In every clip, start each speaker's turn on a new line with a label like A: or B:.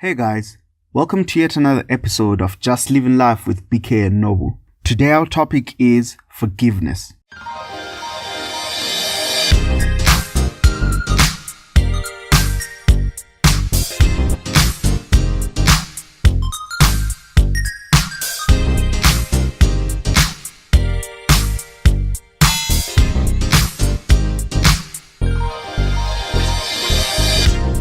A: Hey guys, welcome to yet another episode of Just Living Life with BK and Nobu. Today our topic is forgiveness.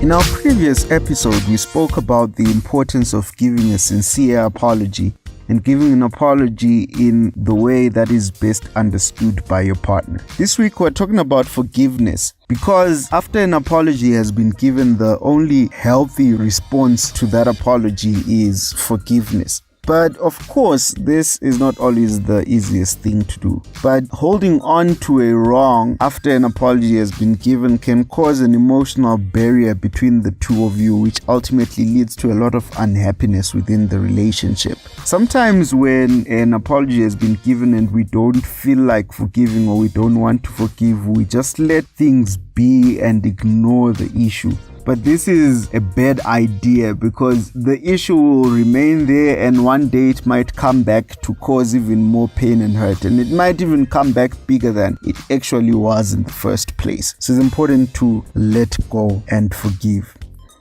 A: In our previous episode, we spoke about the importance of giving a sincere apology and giving an apology in the way that is best understood by your partner. This week, we're talking about forgiveness because after an apology has been given, the only healthy response to that apology is forgiveness. But of course, this is not always the easiest thing to do. But holding on to a wrong after an apology has been given can cause an emotional barrier between the two of you, which ultimately leads to a lot of unhappiness within the relationship. Sometimes when an apology has been given and we don't feel like forgiving or we don't want to forgive, we just let things be and ignore the issue. But this is a bad idea because the issue will remain there and one day it might come back to cause even more pain and hurt, and it might even come back bigger than it actually was in the first place. So it's important to let go and forgive.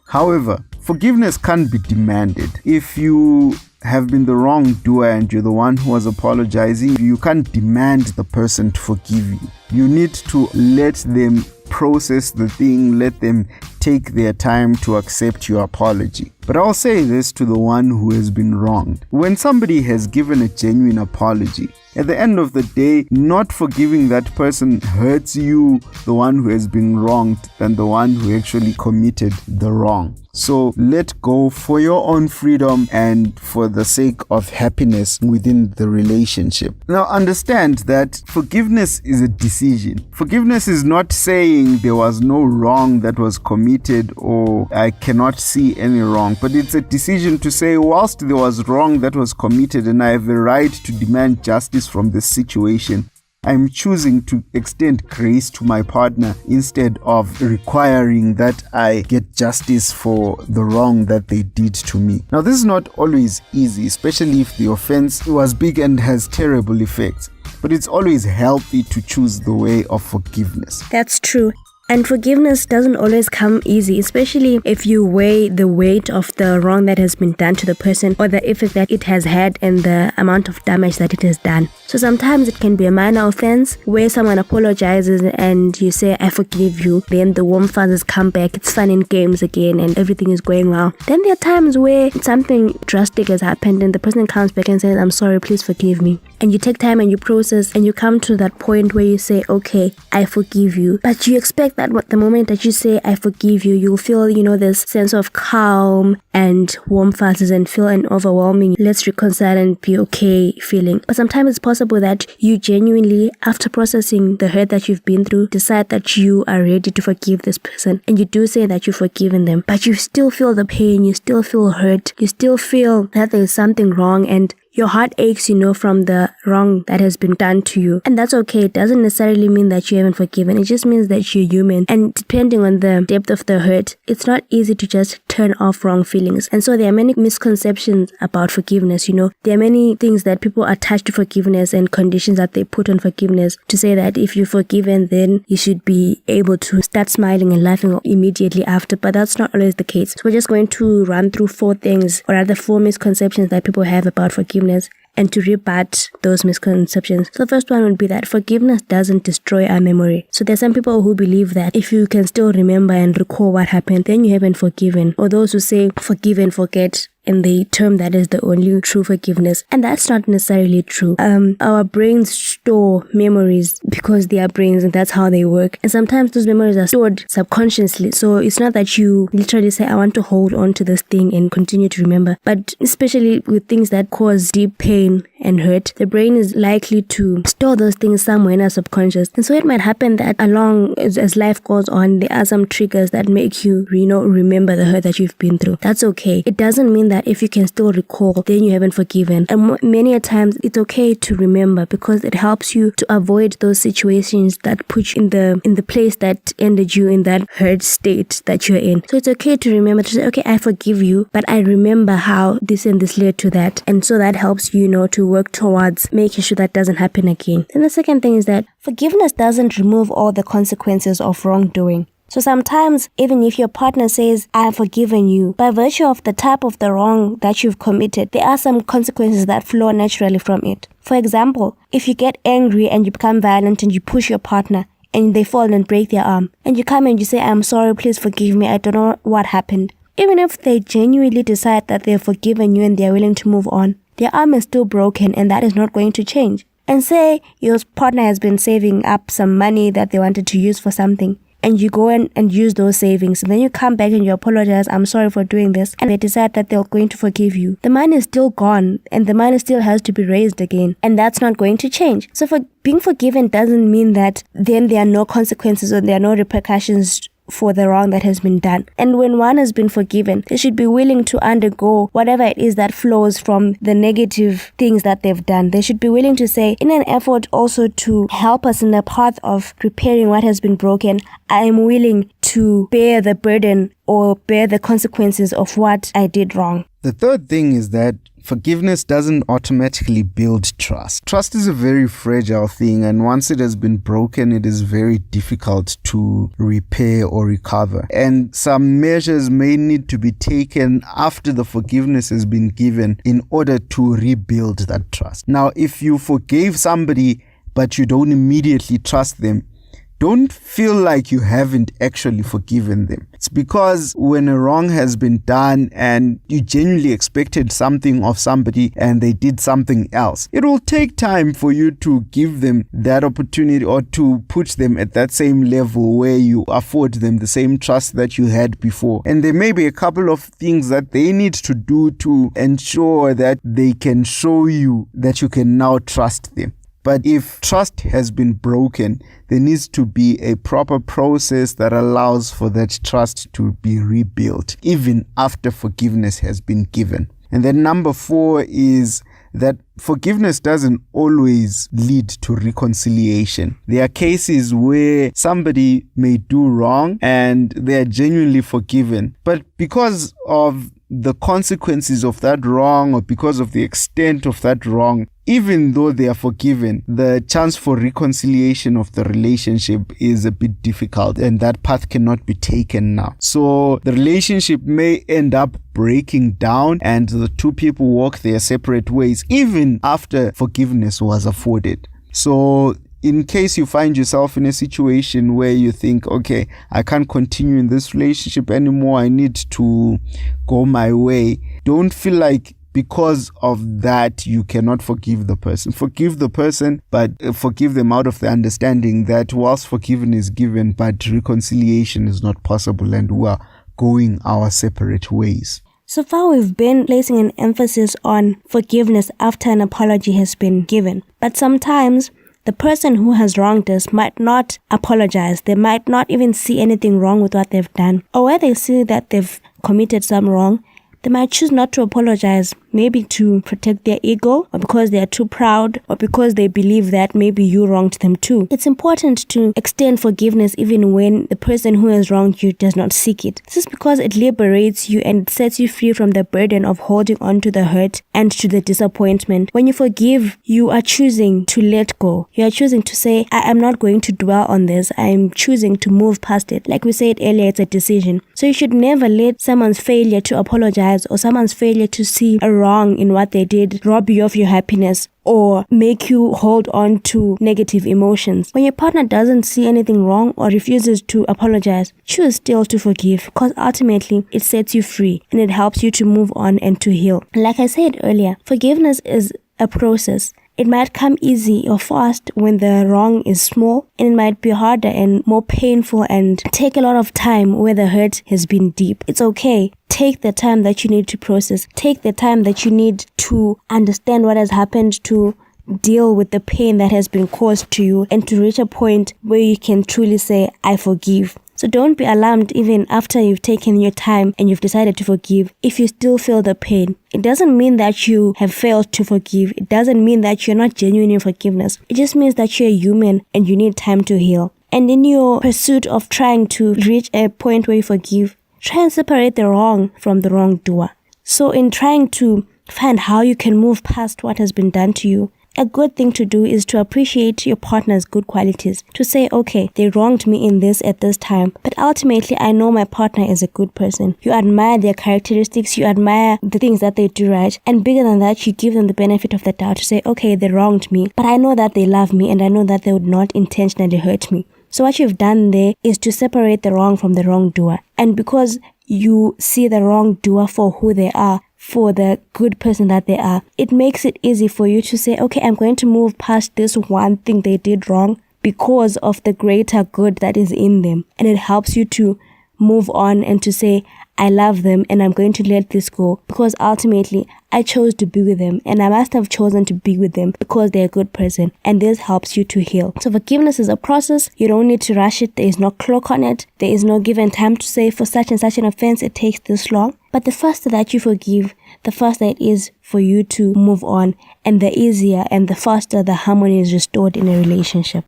A: However, forgiveness can't be demanded. If you have been the wrongdoer and you're the one who was apologizing, you can't demand the person to forgive you. You need to let them process the thing, let them take their time to accept your apology. But I'll say this to the one who has been wronged. When somebody has given a genuine apology, at the end of the day, not forgiving that person hurts you, the one who has been wronged, than the one who actually committed the wrong. So let go for your own freedom and for the sake of happiness within the relationship. Now understand that forgiveness is a decision. Forgiveness is not saying there was no wrong that was committed or I cannot see any wrong, but it's a decision to say, whilst there was wrong that was committed and I have a right to demand justice from this situation, I'm choosing to extend grace to my partner instead of requiring that I get justice for the wrong that they did to me. Now, this is not always easy, especially if the offense was big and has terrible effects. But it's always healthy to choose the way of forgiveness.
B: That's true. And forgiveness doesn't always come easy, especially if you weigh the weight of the wrong that has been done to the person or the effect that it has had and the amount of damage that it has done. So sometimes it can be a minor offense where someone apologizes and you say, I forgive you. Then the warm fuzzies come back, it's fun and games again and everything is going well. Then there are times where something drastic has happened and the person comes back and says, I'm sorry, please forgive me. And you take time and you process and you come to that point where you say, okay, I forgive you. But you expect that the moment that you say, I forgive you, you'll feel, this sense of calm and warm fuzzies and feel an overwhelming, let's reconcile and be okay feeling. But sometimes it's possible that you genuinely, after processing the hurt that you've been through, decide that you are ready to forgive this person. And you do say that you've forgiven them, but you still feel the pain, you still feel hurt, you still feel that there's something wrong and your heart aches, from the wrong that has been done to you. And that's okay. It doesn't necessarily mean that you haven't forgiven. It just means that you're human. And depending on the depth of the hurt, it's not easy to just turn off wrong feelings. And so there are many misconceptions about forgiveness. There are many things that people attach to forgiveness and conditions that they put on forgiveness to say that if you're forgiven, then you should be able to start smiling and laughing immediately after. But that's not always the case. So we're just going to run through 4 misconceptions that people have about forgiveness and to rebut those misconceptions. So the first one would be that forgiveness doesn't destroy our memory. So there's some people who believe that if you can still remember and recall what happened, then you haven't forgiven. Or those who say forgive and forget, and they term that as the only true forgiveness. And that's not necessarily true. Our brains store memories because they are brains and that's how they work. And sometimes those memories are stored subconsciously. So it's not that you literally say, I want to hold on to this thing and continue to remember. But especially with things that cause deep pain and hurt, the brain is likely to store those things somewhere in our subconscious. And so it might happen that along as life goes on, there are some triggers that make you, remember the hurt that you've been through. That's okay. It doesn't mean that if you can still recall, then you haven't forgiven. And many a times it's okay to remember, because it helps you to avoid those situations that put you in the place that ended you in that hurt state that you're in. So it's okay to remember to say, okay, I forgive you, but I remember how this and this led to that. And so that helps you, to work towards making sure that doesn't happen again. Then the second thing is that forgiveness doesn't remove all the consequences of wrongdoing. So sometimes, even if your partner says, I have forgiven you, by virtue of the type of the wrong that you've committed, there are some consequences that flow naturally from it. For example, if you get angry and you become violent and you push your partner and they fall and break their arm, and you come and you say, I'm sorry, please forgive me, I don't know what happened. Even if they genuinely decide that they've forgiven you and they're willing to move on, their arm is still broken and that is not going to change. And say your partner has been saving up some money that they wanted to use for something, and you go and use those savings, and then you come back and you apologize, I'm sorry for doing this, and they decide that they're going to forgive you. The money is still gone, and the money still has to be raised again, and that's not going to change. So for being forgiven doesn't mean that then there are no consequences or there are no repercussions for the wrong that has been done. And when one has been forgiven, they should be willing to undergo whatever it is that flows from the negative things that they've done. They should be willing to say, in an effort also to help us in the path of repairing what has been broken, I am willing to bear the burden or bear the consequences of what I did wrong.
A: The third thing is that forgiveness doesn't automatically build trust. Trust is a very fragile thing, and once it has been broken, it is very difficult to repair or recover. And some measures may need to be taken after the forgiveness has been given in order to rebuild that trust. Now, if you forgave somebody but you don't immediately trust them, don't feel like you haven't actually forgiven them. It's because when a wrong has been done and you genuinely expected something of somebody and they did something else, it will take time for you to give them that opportunity or to put them at that same level where you afford them the same trust that you had before. And there may be a couple of things that they need to do to ensure that they can show you that you can now trust them. But if trust has been broken, there needs to be a proper process that allows for that trust to be rebuilt, even after forgiveness has been given. And then number 4 is that forgiveness doesn't always lead to reconciliation. There are cases where somebody may do wrong and they are genuinely forgiven, but because of the consequences of that wrong or because of the extent of that wrong, even though they are forgiven, the chance for reconciliation of the relationship is a bit difficult, and that path cannot be taken now. So the relationship may end up breaking down and the two people walk their separate ways even after forgiveness was afforded. So in case you find yourself in a situation where you think, okay, I can't continue in this relationship anymore, I need to go my way, don't feel like because of that you cannot forgive the person. Forgive the person, but forgive them out of the understanding that whilst forgiveness is given, but reconciliation is not possible and we are going our separate ways.
B: So far, we've been placing an emphasis on forgiveness after an apology has been given. But sometimes the person who has wronged us might not apologize. They might not even see anything wrong with what they've done. Or where they see that they've committed some wrong, they might choose not to apologize, maybe to protect their ego, or because they are too proud, or because they believe that maybe you wronged them too. It's important to extend forgiveness even when the person who has wronged you does not seek it. This is because it liberates you and it sets you free from the burden of holding on to the hurt and to the disappointment. When you forgive, you are choosing to let go. You are choosing to say, I am not going to dwell on this. I am choosing to move past it. Like we said earlier, it's a decision. So you should never let someone's failure to apologize or someone's failure to see a wrong in what they did rob you of your happiness or make you hold on to negative emotions. When your partner doesn't see anything wrong or refuses to apologize, choose still to forgive, because ultimately it sets you free and it helps you to move on and to heal. Like I said earlier, forgiveness is a process. It might come easy or fast when the wrong is small, and it might be harder and more painful and take a lot of time where the hurt has been deep. It's okay. Take the time that you need to process. Take the time that you need to understand what has happened, to deal with the pain that has been caused to you, and to reach a point where you can truly say, I forgive. So don't be alarmed even after you've taken your time and you've decided to forgive if you still feel the pain. It doesn't mean that you have failed to forgive. It doesn't mean that you're not genuine in forgiveness. It just means that you're human and you need time to heal. And in your pursuit of trying to reach a point where you forgive, try and separate the wrong from the wrongdoer. So in trying to find how you can move past what has been done to you, a good thing to do is to appreciate your partner's good qualities. To say, okay, they wronged me in this at this time, but ultimately I know my partner is a good person. You admire their characteristics, you admire the things that they do right, and bigger than that, you give them the benefit of the doubt to say, okay, they wronged me, but I know that they love me and I know that they would not intentionally hurt me. So what you've done there is to separate the wrong from the wrongdoer. And because you see the wrongdoer for who they are, for the good person that they are, it makes it easy for you to say, okay, I'm going to move past this one thing they did wrong because of the greater good that is in them. And it helps you to move on and to say, I love them and I'm going to let this go because ultimately I chose to be with them and I must have chosen to be with them because they're a good person, and this helps you to heal. So forgiveness is a process. You don't need to rush it. There is no clock on it. There is no given time to say for such and such an offense it takes this long. But the faster that you forgive, the faster it is for you to move on, and the easier and the faster the harmony is restored in a relationship.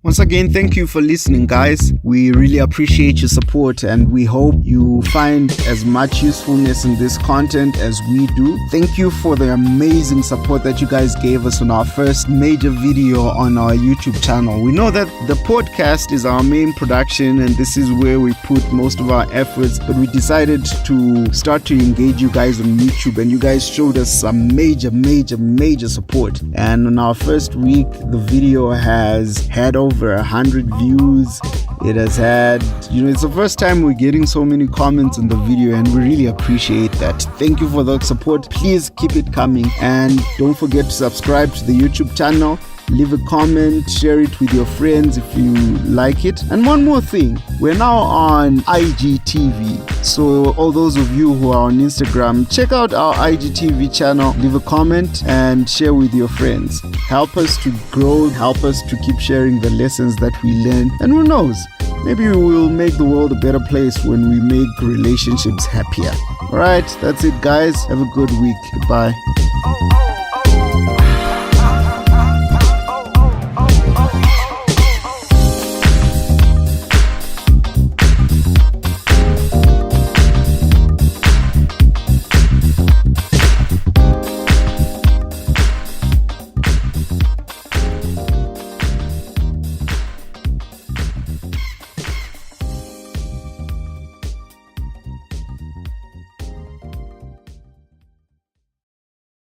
A: Once again, thank you for listening, guys. We really appreciate your support and we hope you find as much usefulness in this content as we do. Thank you for the amazing support that you guys gave us on our first major video on our YouTube channel. We know that the podcast is our main production and this is where we put most of our efforts, but we decided to start to engage you guys on YouTube, and you guys showed us some major support. And on our first week, the video has had over 100 views. It has had, it's the first time we're getting so many comments on the video, and we really appreciate that. Thank you for the support. Please keep it coming, and don't forget to subscribe to the YouTube channel. Leave a comment, share it with your friends if you like it. And one more thing, we're now on IGTV. So all those of you who are on Instagram, check out our IGTV channel, leave a comment and share with your friends. Help us to grow, help us to keep sharing the lessons that we learn. And who knows, maybe we will make the world a better place when we make relationships happier. Alright, that's it guys. Have a good week. Goodbye.